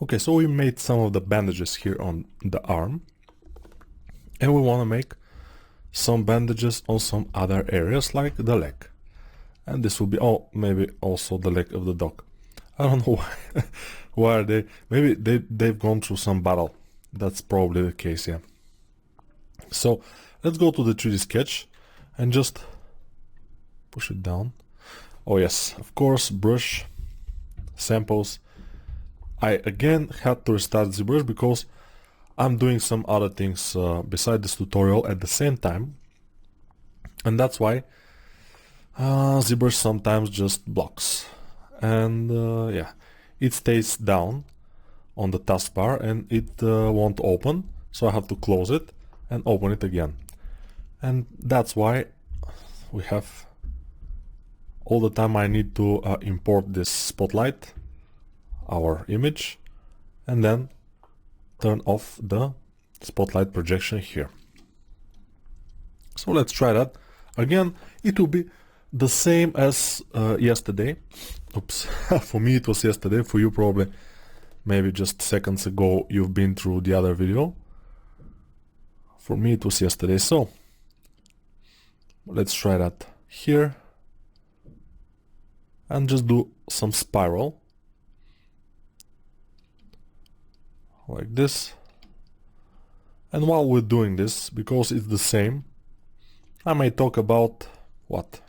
Okay, so we made some of the bandages here on the arm, and we want to make some bandages on some other areas like the leg. And this will be, oh, maybe also the leg of the dog. I don't know why, why are they, maybe they've gone through some battle. That's probably the case, yeah. So let's go to the 3D sketch and just push it down. Oh yes, of course, brush, samples. I again had to restart ZBrush because I'm doing some other things beside this tutorial at the same time, and that's why ZBrush sometimes just blocks, and yeah, it stays down on the taskbar and it won't open, so I have to close it and open it again, and that's why we have all the time I need to import this spotlight, our image, and then turn off the spotlight projection here. So let's try that. Again, it will be the same as yesterday. Oops, for me it was yesterday, for you probably maybe just seconds ago you've been through the other video. For me it was yesterday, so let's try that here and just do some spiral like this. And while we're doing this, because it's the same, I may talk about what?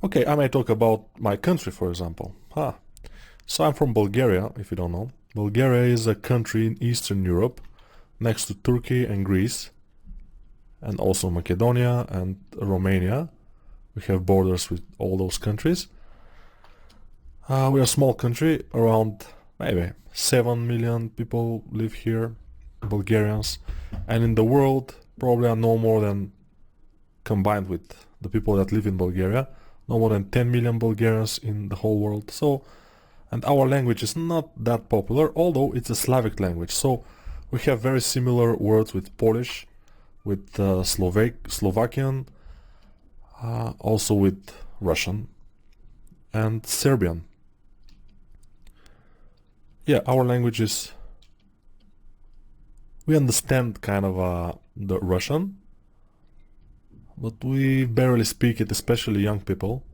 Okay, I may talk about my country, for example. So I'm from Bulgaria, if you don't know. Bulgaria is a country in Eastern Europe, next to Turkey and Greece, and also Macedonia and Romania. We have borders with all those countries. We're a small country, around maybe 7 million people live here, Bulgarians, and in the world probably are no more than, combined with the people that live in Bulgaria, no more than 10 million Bulgarians in the whole world. So, and our language is not that popular, although it's a Slavic language, so we have very similar words with Polish, with Slovakian, also with Russian and Serbian. Yeah, our language is, we understand kind of the Russian, but we barely speak it, especially young people,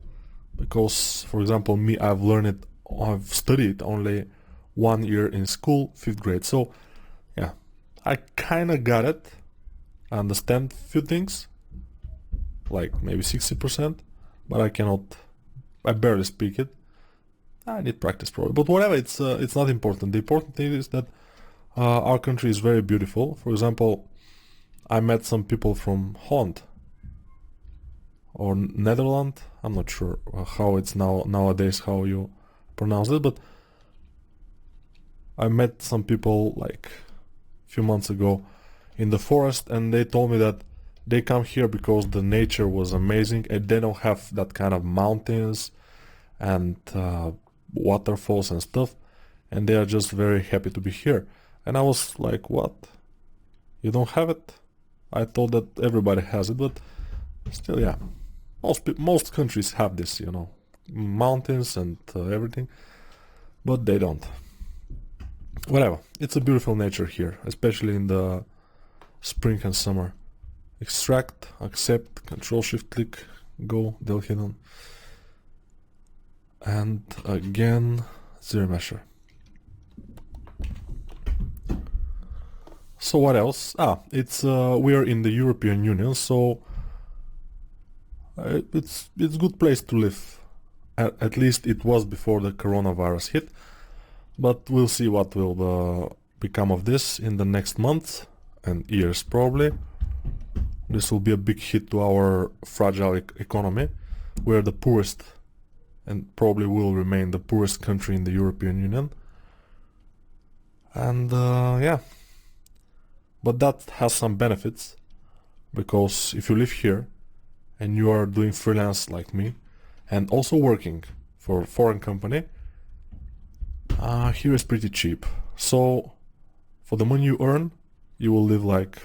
because, for example, me, I've studied only 1 year in school, 5th grade, so yeah, I kinda got it. I understand few things, like maybe 60%, but I barely speak it. I need practice probably, but whatever, it's not important. The important thing is that our country is very beautiful. For example, I met some people from Holland or Netherlands. I'm not sure how it's nowadays how you pronounce it, but I met some people like a few months ago in the forest, and they told me that they come here because the nature was amazing and they don't have that kind of mountains and waterfalls and stuff, and they are just very happy to be here. And I was like, what? You don't have it? I thought that everybody has it, but still, yeah. Most countries have this, you know, mountains and everything, but they don't. Whatever, it's a beautiful nature here, especially in the spring and summer. Extract, accept, Control-Shift-Click, go, delete hidden. And again, zero measure. So what else? It's we are in the European Union, so it's good place to live. At least it was before the coronavirus hit, but we'll see what will become of this in the next months and years probably. This will be a big hit to our fragile economy. We're the poorest and probably will remain the poorest country in the European Union. And yeah, but that has some benefits, because if you live here and you are doing freelance like me and also working for a foreign company, here is pretty cheap. So for the money you earn, you will live like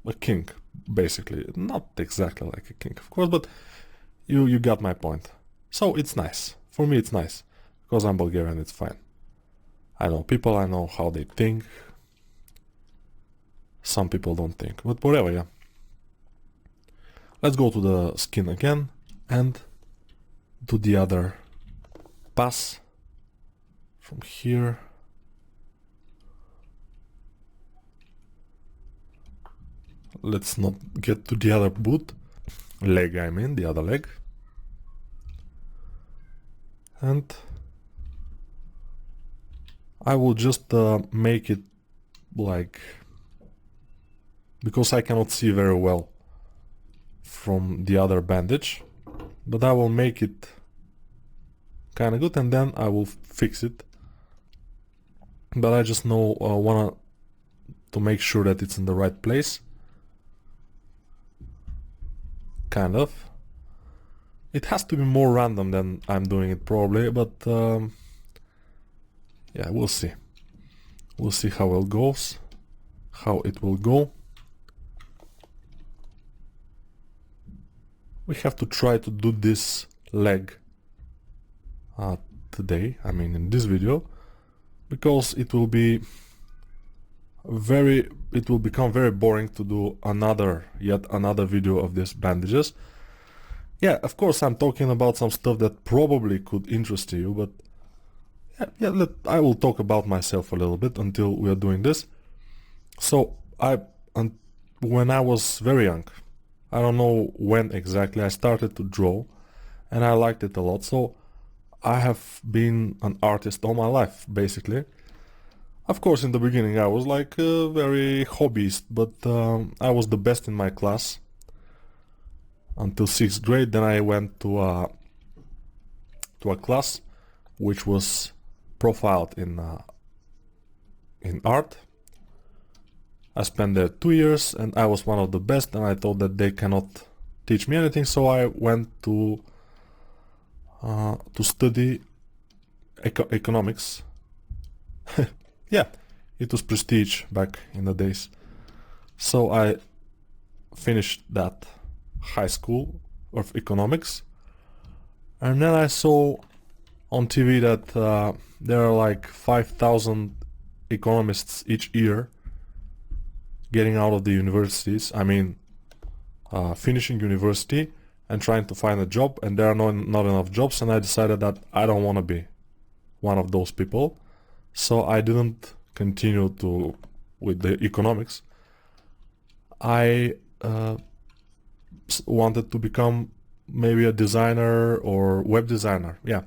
a king, basically. Not exactly like a king, of course, but you got my point. So it's nice. For me it's nice, because I'm Bulgarian, it's fine. I know people, I know how they think. Some people don't think, but whatever, yeah. Let's go to the skin again and do the other pass from here. Let's not get to the other boot. Leg, I mean, the other leg. And I will just make it like, because I cannot see very well from the other bandage, but I will make it kind of good and then I will fix it. But I just know wanna to make sure that it's in the right place. Kind of. It has to be more random than I'm doing it probably, but yeah, we'll see. We'll see how it goes, how it will go. We have to try to do this leg today, I mean in this video, because it will become very boring to do yet another video of these bandages. Yeah, of course I'm talking about some stuff that probably could interest you, but I will talk about myself a little bit until we are doing this. So when I was very young, I don't know when exactly, I started to draw and I liked it a lot. So I have been an artist all my life, basically. Of course, in the beginning I was like a very hobbyist, but I was the best in my class until 6th grade. Then I went to a class which was profiled in art. I spent there 2 years and I was one of the best, and I thought that they cannot teach me anything, so I went to study economics. Yeah, it was prestige back in the days. So I finished that high school of economics, and then I saw on TV that there are like 5,000 economists each year getting out of the universities. I mean, finishing university and trying to find a job, and there are not enough jobs, and I decided that I don't want to be one of those people. So I didn't continue with the economics. I wanted to become maybe a designer or web designer. Yeah,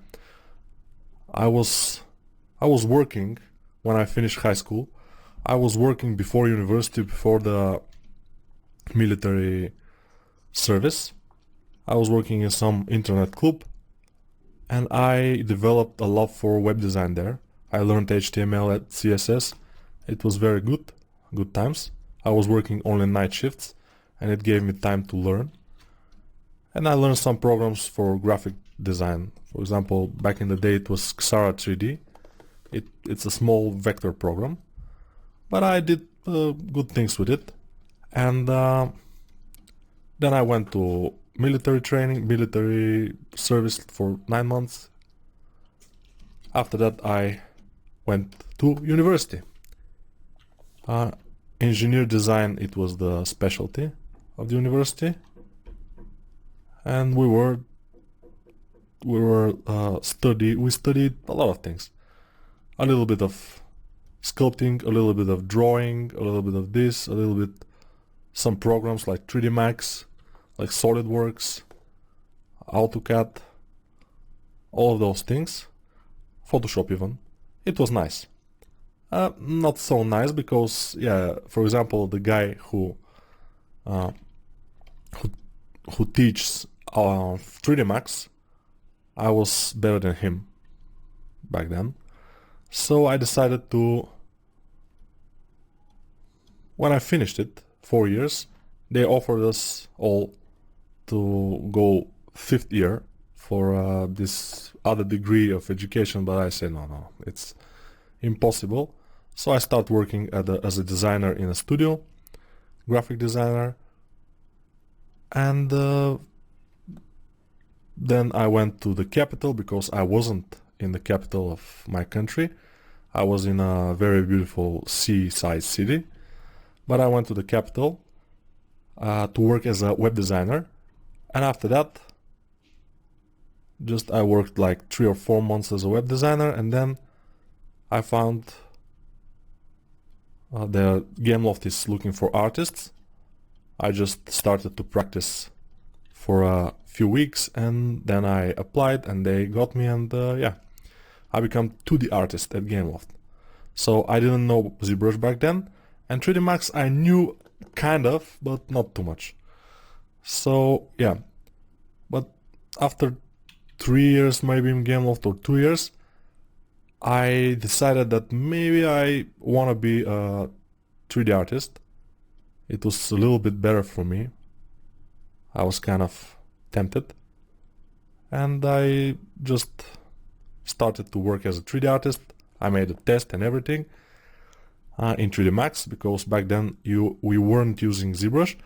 I was working when I finished high school. I was working before university, before the military service. I was working in some internet club, and I developed a love for web design there. I learned HTML and CSS. It was very good times. I was working only night shifts, and it gave me time to learn. And I learned some programs for graphic design. For example, back in the day it was Xara 3D. It's a small vector program, but I did good things with it. And then I went to military training, military service for 9 months. After that I went to university. Engineer design, it was the specialty of the university, and we studied a lot of things. A little bit of sculpting, a little bit of drawing, a little bit of this, a little bit some programs like 3D Max, like SolidWorks, AutoCAD, all of those things, Photoshop even. It was nice. Not so nice because, yeah, for example, the guy who teaches 3D Max, I was better than him back then. So I decided to, when I finished it, 4 years, they offered us all to go 5th year for this other degree of education, but I said no, it's impossible. So I started working as a designer in a studio, graphic designer, and then I went to the capital because I wasn't in the capital of my country. I was in a very beautiful seaside city, but I went to the capital to work as a web designer, and after that, I worked like 3 or 4 months as a web designer, and then I found the Gameloft is looking for artists. I just started to practice for a few weeks, and then I applied and they got me, and yeah, I became 2D artist at Gameloft. So I didn't know ZBrush back then, and 3D Max I knew kind of, but not too much. So yeah, but after 3 years maybe in Gameloft, or 2 years, I decided that maybe I want to be a 3D artist. It was a little bit better for me. I was kind of tempted, and I just started to work as a 3D artist. I made a test and everything in 3D Max, because back then we weren't using ZBrush,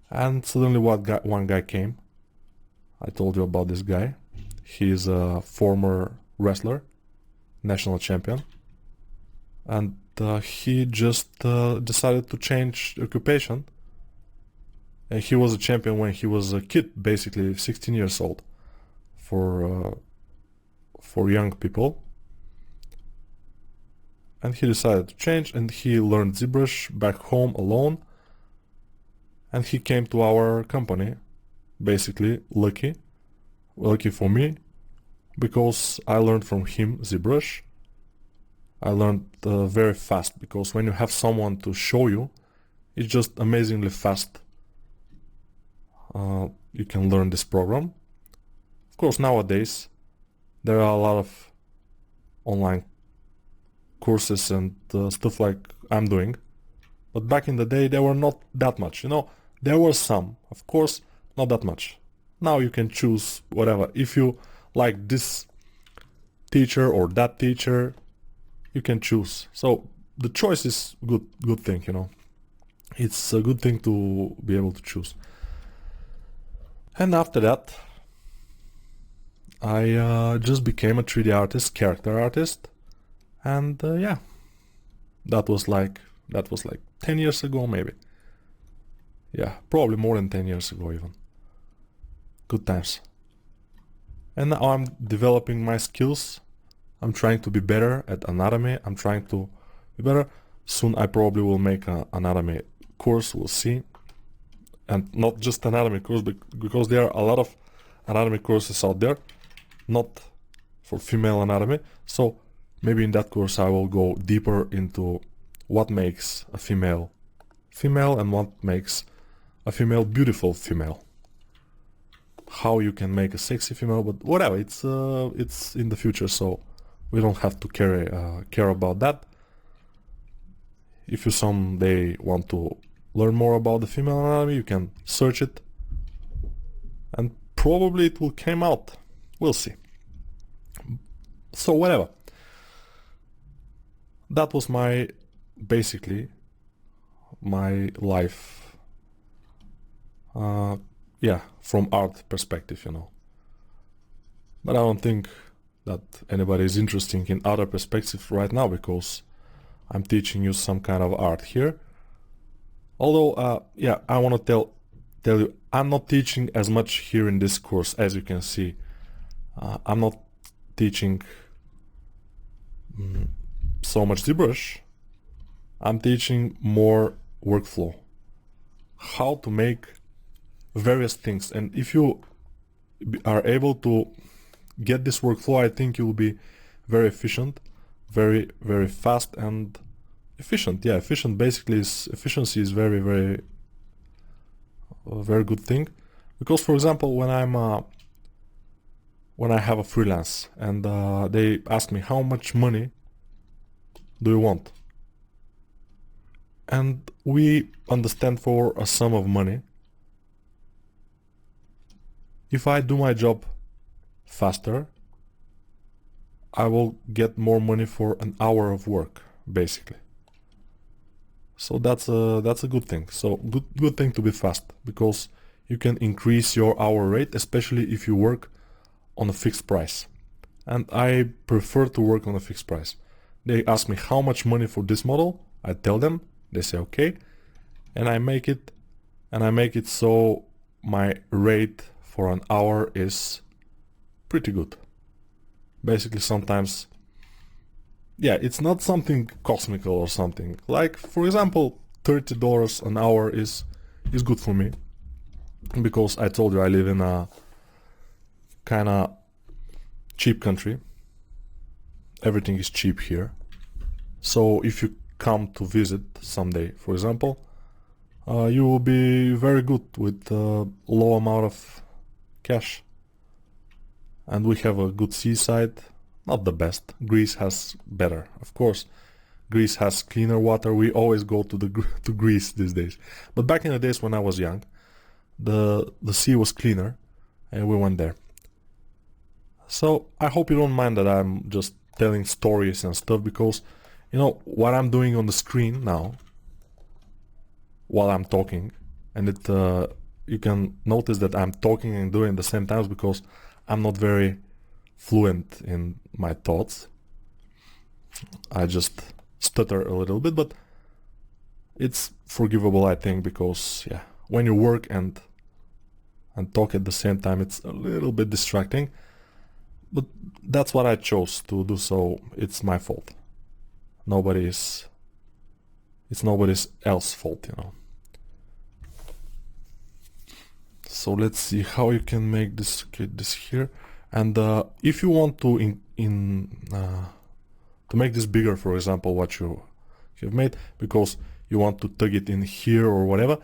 and suddenly one guy came. I told you about this guy. He's a former wrestler, national champion, and he just decided to change occupation. And he was a champion when he was a kid, basically 16 years old, for young people. And he decided to change, and he learned ZBrush back home alone. And he came to our company, basically lucky for me, because I learned from him ZBrush. I learned very fast, because when you have someone to show you, it's just amazingly fast. You can learn this program. Of course, nowadays there are a lot of online courses and stuff like I'm doing, but back in the day there were not that much. There were some, of course, not that much. Now you can choose whatever. If you like this teacher or that teacher, you can choose. So the choice is good thing. It's a good thing to be able to choose. And after that, I just became a 3D artist, character artist, and yeah, that was like 10 years ago, maybe. Yeah, probably more than 10 years ago even. Good times. And now I'm developing my skills. I'm trying to be better at anatomy. I'm trying to be better. Soon I probably will make an anatomy course, we'll see. And not just anatomy course, because there are a lot of anatomy courses out there, not for female anatomy. So maybe in that course I will go deeper into what makes a female and what makes a female beautiful female. How you can make a sexy female, but whatever, it's in the future, so we don't have to care about that. If you someday want to learn more about the female anatomy, you can search it, and probably it will come out. We'll see. So whatever. That was basically my life. Yeah, from art perspective, But I don't think that anybody is interested in other perspectives right now, because I'm teaching you some kind of art here. Although, yeah, I want to tell you, I'm not teaching as much here in this course, as you can see. I'm not teaching so much ZBrush. I'm teaching more workflow, how to make various things. And if you are able to get this workflow, I think you will be very efficient, very, very fast and efficient. Yeah, efficient basically efficiency is very, very a very good thing. Because, for example, when I have a freelance and they ask me how much money do you want, and we understand for a sum of money, if I do my job faster, I will get more money for an hour of work, basically. So that's a good thing. So good thing to be fast, because you can increase your hour rate, especially if you work on a fixed price. And I prefer to work on a fixed price, They ask me how much money for this model. I tell them, they say okay, and I make it so my rate for an hour is pretty good. Basically, sometimes, yeah, it's not something cosmical or something. Like, for example, $30 an hour is good for me, because I told you I live in a kind of cheap country. Everything is cheap here. So if you come to visit someday, for example, you will be very good with a low amount of cash. And we have a good seaside, not the best. Greece has better, of course. Greece has cleaner water. We always go to to Greece these days. But back in the days when I was young, the sea was cleaner, and we went there. So I hope you don't mind that I'm just telling stories and stuff, because you know what I'm doing on the screen now while I'm talking, and you can notice that I'm talking and doing at the same time because I'm not very fluent in my thoughts. I just stutter a little bit, but it's forgivable, I think, because yeah, when you work and talk at the same time, it's a little bit distracting. But that's what I chose to do, so it's my fault. It's nobody's else's fault, you know. So let's see how you can make this here. And if you want to to make this bigger, for example, what you have made, because you want to tug it in here or whatever,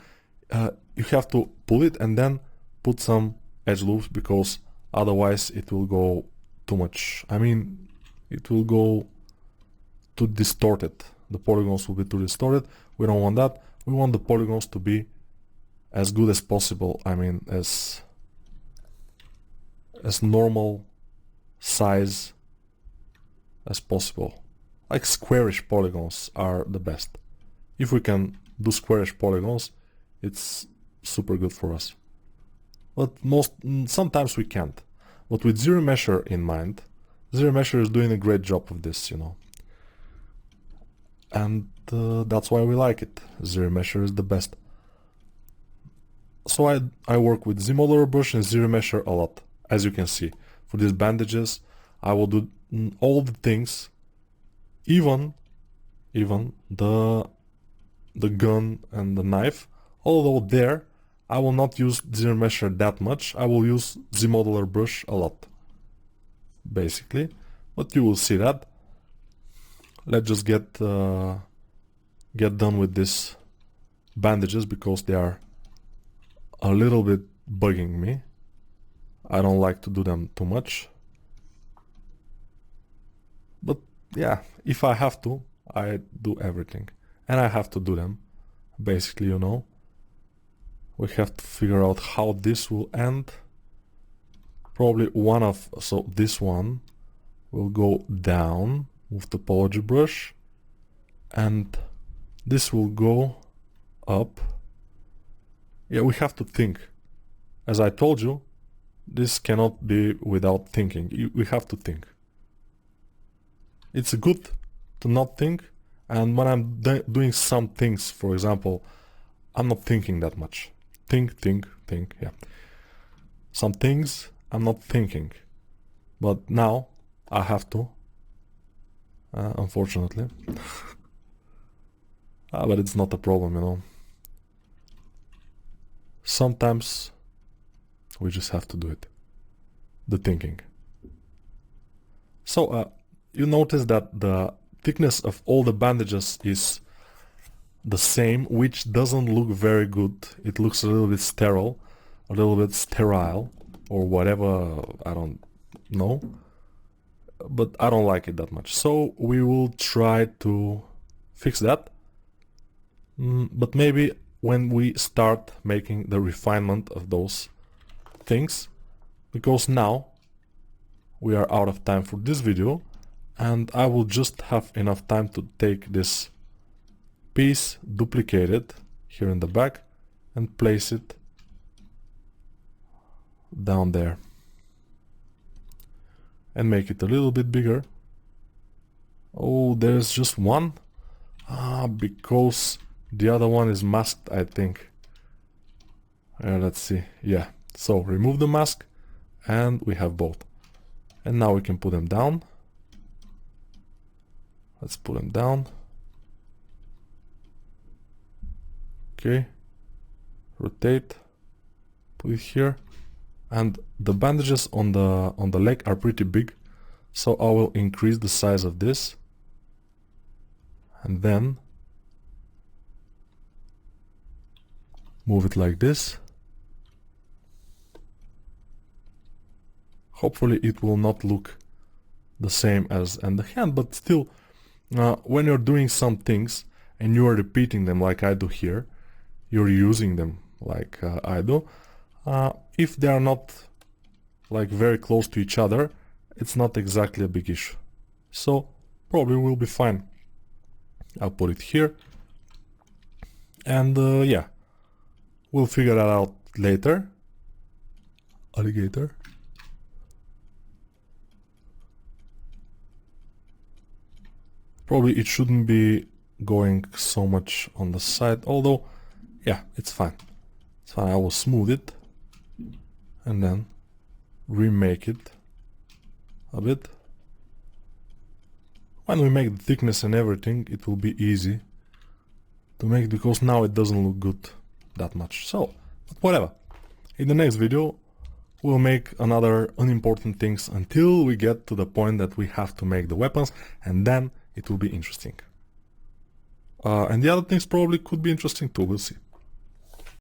you have to pull it and then put some edge loops, because otherwise it will go too much. I mean, it will go too distorted. The polygons will be too distorted. We don't want that. We want the polygons to be as good as possible. I mean, as normal size as possible. Like squarish polygons are the best. If we can do squarish polygons, it's super good for us. But sometimes we can't. But with ZeroMesher in mind, ZeroMesher is doing a great job of this, you know. And that's why we like it. ZeroMesher is the best. So I work with ZModeler brush and ZeroMesher a lot, as you can see. For these bandages, I will do all the things, even the gun and the knife. Although there, I will not use ZeroMesher that much. I will use ZModeler brush a lot, basically. But you will see that. Let's just get done with these bandages, because they are a little bit bugging me. I don't like to do them too much. But yeah, if I have to, I do everything. And I have to do them, basically, you know. We have to figure out how this will end. Probably so this one will go down with topology brush, and this will go up. Yeah, we have to think. As I told you, this cannot be without thinking. We have to think. It's good to not think, and when I'm doing some things, for example, I'm not thinking that much. Think, yeah. Some things I'm not thinking, but now I have to, unfortunately. But it's not a problem, you know. Sometimes we just have to do it. The thinking. So you notice that the thickness of all the bandages is the same, which doesn't look very good. It looks a little bit sterile, or whatever, I don't know. But I don't like it that much. So we will try to fix that. But maybe when we start making the refinement of those things, because now we are out of time for this video, and I will just have enough time to take this piece, duplicate it here in the back, and place it down there, and make it a little bit bigger, Oh, there's just one? Ah, because the other one is masked, I think. Let's see. Yeah. So remove the mask and we have both. And now we can put them down. Let's put them down. Okay. Rotate. Put it here. And the bandages on the leg are pretty big, so I will increase the size of this. And then move it like this. Hopefully it will not look the same as in the hand, but still, when you're doing some things and you are repeating them like I do here, you're using them like I do, if they are not like very close to each other, it's not exactly a big issue. So probably will be fine. I'll put it here. And yeah, we'll figure that out later. Alligator. Probably it shouldn't be going so much on the side, although, yeah, it's fine. It's fine. I will smooth it and then remake it a bit. When we make the thickness and everything, it will be easy to make, because now it doesn't look good that much. So, but whatever. In the next video, we'll make another unimportant things until we get to the point that we have to make the weapons, and then it will be interesting. And the other things probably could be interesting too, we'll see.